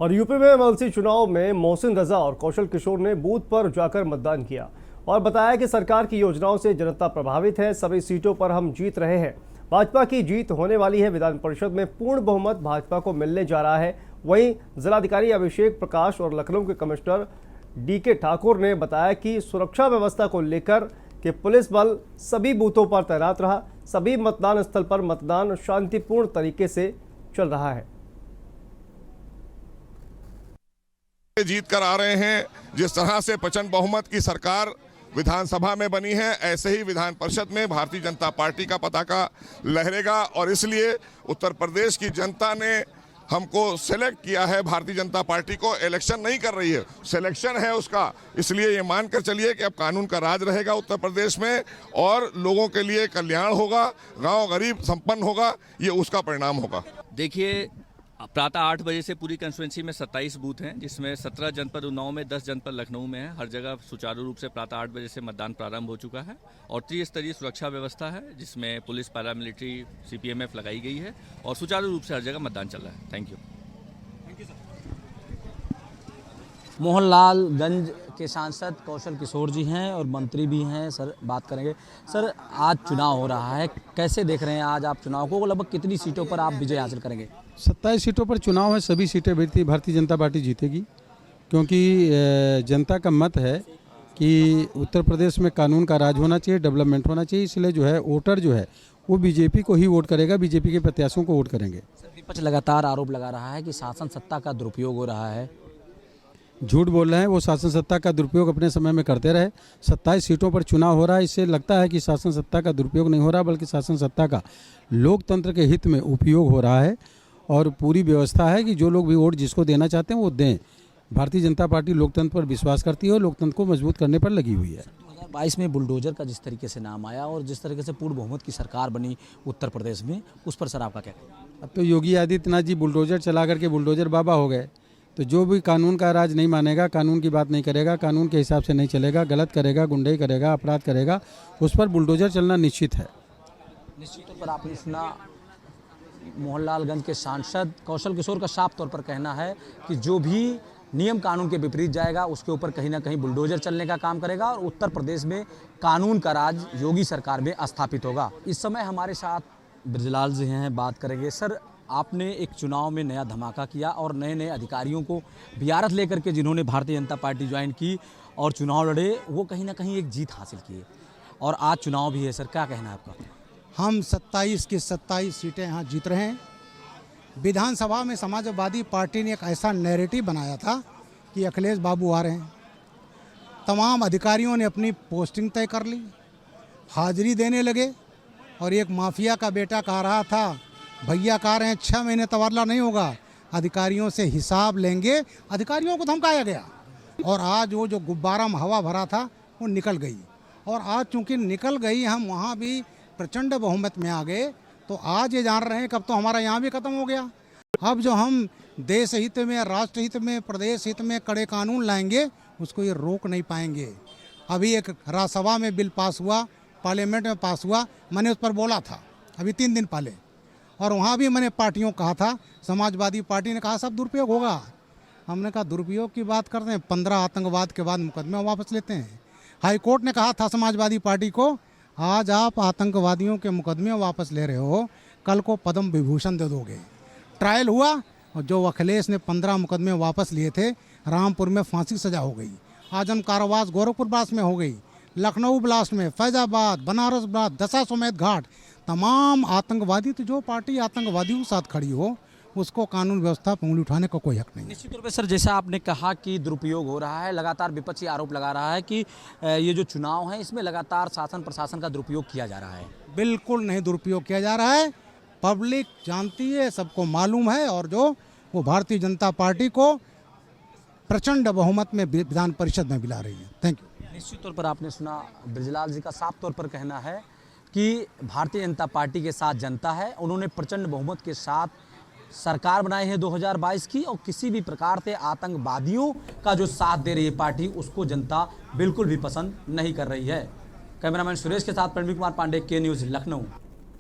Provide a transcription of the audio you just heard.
और यूपी में एमएलसी चुनाव में मोहसिन रजा और कौशल किशोर ने बूथ पर जाकर मतदान किया और बताया कि सरकार की योजनाओं से जनता प्रभावित है। सभी सीटों पर हम जीत रहे हैं। भाजपा की जीत होने वाली है। विधान परिषद में पूर्ण बहुमत भाजपा को मिलने जा रहा है। वहीं जिलाधिकारी अभिषेक प्रकाश और लखनऊ के कमिश्नर डीके ठाकुर ने बताया कि सुरक्षा व्यवस्था को लेकर कि पुलिस बल सभी बूथों पर तैनात रहा। सभी मतदान स्थल पर मतदान शांतिपूर्ण तरीके से चल रहा है। जीत कर आ रहे हैं। जिस तरह से प्रचंड बहुमत की सरकार विधानसभा में बनी है, ऐसे ही विधान परिषद में भारतीय जनता पार्टी का पताका लहरेगा और इसलिए उत्तर प्रदेश की जनता ने हमको सेलेक्ट किया है। भारतीय जनता पार्टी को इलेक्शन नहीं कर रही है, सिलेक्शन है उसका। इसलिए ये मानकर चलिए कि अब कानून का राज रहेगा उत्तर प्रदेश में और लोगों के लिए कल्याण होगा, गांव गरीब संपन्न होगा, ये उसका परिणाम होगा। देखिए, प्रातः 8 बजे से पूरी कंस्टिट्यूंसी में 27 बूथ हैं, जिसमें 17 जनपद उन्नाव में, 10 जनपद लखनऊ में है। हर जगह सुचारू रूप से प्रातः 8 बजे से मतदान प्रारंभ हो चुका है और त्रिस्तरीय सुरक्षा व्यवस्था है, जिसमें पुलिस, पैरामिलिट्री, सीपीएमएफ लगाई गई है और सुचारू रूप से हर जगह मतदान चल रहा है। Thank you. मोहनलालगंज के सांसद कौशल किशोर जी हैं और मंत्री भी हैं। सर, बात करेंगे। सर, आज चुनाव हो रहा है, कैसे देख रहे हैं आज आप चुनाव को? लगभग कितनी सीटों पर आप विजय हासिल करेंगे? 27 सीटों पर चुनाव है। सभी सीटें भारतीय जनता पार्टी जीतेगी, क्योंकि जनता का मत है कि उत्तर प्रदेश में कानून का राज होना चाहिए, डेवलपमेंट होना चाहिए। इसलिए जो है वोटर जो है वो बीजेपी को ही वोट करेगा, बीजेपी के प्रत्याशियों को वोट करेंगे। विपक्ष लगातार आरोप लगा रहा है कि शासन सत्ता का दुरुपयोग हो रहा है। झूठ बोल रहे हैं। वो शासन सत्ता का दुरुपयोग अपने समय में करते रहे। 27 सीटों पर चुनाव हो रहा है, इससे लगता है कि शासन सत्ता का दुरुपयोग नहीं हो रहा, बल्कि शासन सत्ता का लोकतंत्र के हित में उपयोग हो रहा है। और पूरी व्यवस्था है कि जो लोग भी वोट जिसको देना चाहते हैं वो दें। भारतीय जनता पार्टी लोकतंत्र पर विश्वास करती है और लोकतंत्र को मजबूत करने पर लगी हुई है। 2022 में बुलडोजर का जिस तरीके से नाम आया और जिस तरीके से पूर्ण बहुमत की सरकार बनी उत्तर प्रदेश में, उस पर सर आपका क्या कहना है? अब तो योगी आदित्यनाथ जी बुलडोजर चला करके बुलडोजर बाबा हो गए। तो जो भी कानून का राज नहीं मानेगा, कानून की बात नहीं करेगा, कानून के हिसाब से नहीं चलेगा, गलत करेगा, गुंडई करेगा, अपराध करेगा, उस पर बुलडोजर चलना निश्चित है। निश्चित तौर पर आपने सुना, मोहनलालगंज के सांसद कौशल किशोर का साफ तौर पर कहना है कि जो भी नियम कानून के विपरीत जाएगा उसके ऊपर कहीं ना कहीं बुलडोजर चलने का काम करेगा और उत्तर प्रदेश में कानून का राज योगी सरकार में स्थापित होगा। इस समय हमारे साथ ब्रजलाल जी हैं, बात करेंगे। सर, आपने एक चुनाव में नया धमाका किया और नए नए अधिकारियों को बियारत लेकर के जिन्होंने भारतीय जनता पार्टी ज्वाइन की और चुनाव लड़े, वो कहीं ना कहीं एक जीत हासिल किए और आज चुनाव भी है। सर, क्या कहना है आपका? हम 27 की 27 सीटें यहाँ जीत रहे हैं। विधानसभा में समाजवादी पार्टी ने एक ऐसा नैरेटिव बनाया था कि अखिलेश बाबू आ रहे हैं। तमाम अधिकारियों ने अपनी पोस्टिंग तय कर ली, हाजिरी देने लगे और एक माफिया का बेटा कह रहा था, भैया कह रहे हैं 6 महीने तबादला नहीं होगा, अधिकारियों से हिसाब लेंगे। अधिकारियों को धमकाया गया और आज वो जो गुब्बारा में हवा भरा था वो निकल गई। और आज चूँकि निकल गई, हम वहाँ भी प्रचंड बहुमत में आ गए। तो आज ये जान रहे हैं कब तो हमारा यहाँ भी खत्म हो गया। अब जो हम देश हित में, राष्ट्र हित में, प्रदेश हित में कड़े कानून लाएंगे, उसको ये रोक नहीं पाएंगे। अभी एक राज्यसभा में बिल पास हुआ, पार्लियामेंट में पास हुआ, मैंने उस पर बोला था अभी 3 दिन पहले, और वहाँ भी मैंने पार्टियों कहा था। समाजवादी पार्टी ने कहा सब दुरुपयोग होगा। हमने कहा दुरुपयोग की बात करते हैं, 15 आतंकवाद के बाद मुकदमे वापस लेते हैं। हाईकोर्ट ने कहा था समाजवादी पार्टी को, आज आप आतंकवादियों के मुकदमे वापस ले रहे हो, कल को पद्म विभूषण दे दोगे। ट्रायल हुआ और जो अखिलेश ने 15 मुकदमे वापस लिए थे, रामपुर में फांसी सजा हो गई, आजम कारावास गोरखपुर ब्लास्ट में हो गई, लखनऊ ब्लास्ट में, फैजाबाद, बनारस ब्लास्ट, दशाश्वमेध घाट, तमाम आतंकवादी। तो जो पार्टी आतंकवादियों के साथ खड़ी हो उसको कानून व्यवस्था पर उंगली उठाने का कोई हक नहीं। निश्चित तौर पर सर, जैसा आपने कहा कि दुरुपयोग हो रहा है, लगातार विपक्षी आरोप लगा रहा है कि ये जो चुनाव है इसमें लगातार शासन प्रशासन का दुरुपयोग किया जा रहा है। बिल्कुल नहीं दुरुपयोग किया जा रहा है। पब्लिक जानती है, सबको मालूम है, और जो वो भारतीय जनता पार्टी को प्रचंड बहुमत में विधान परिषद में मिला रही है। Thank you. निश्चित तौर पर आपने सुना, ब्रजलाल जी का साफ तौर पर कहना है कि भारतीय जनता पार्टी के साथ जनता है। उन्होंने प्रचंड बहुमत के साथ सरकार बनाई है 2022 की और किसी भी प्रकार से आतंकवादियों का जो साथ दे रही है पार्टी, उसको जनता बिल्कुल भी पसंद नहीं कर रही है। कैमरामैन सुरेश के साथ प्रणवीर कुमार पांडे, के न्यूज़, लखनऊ।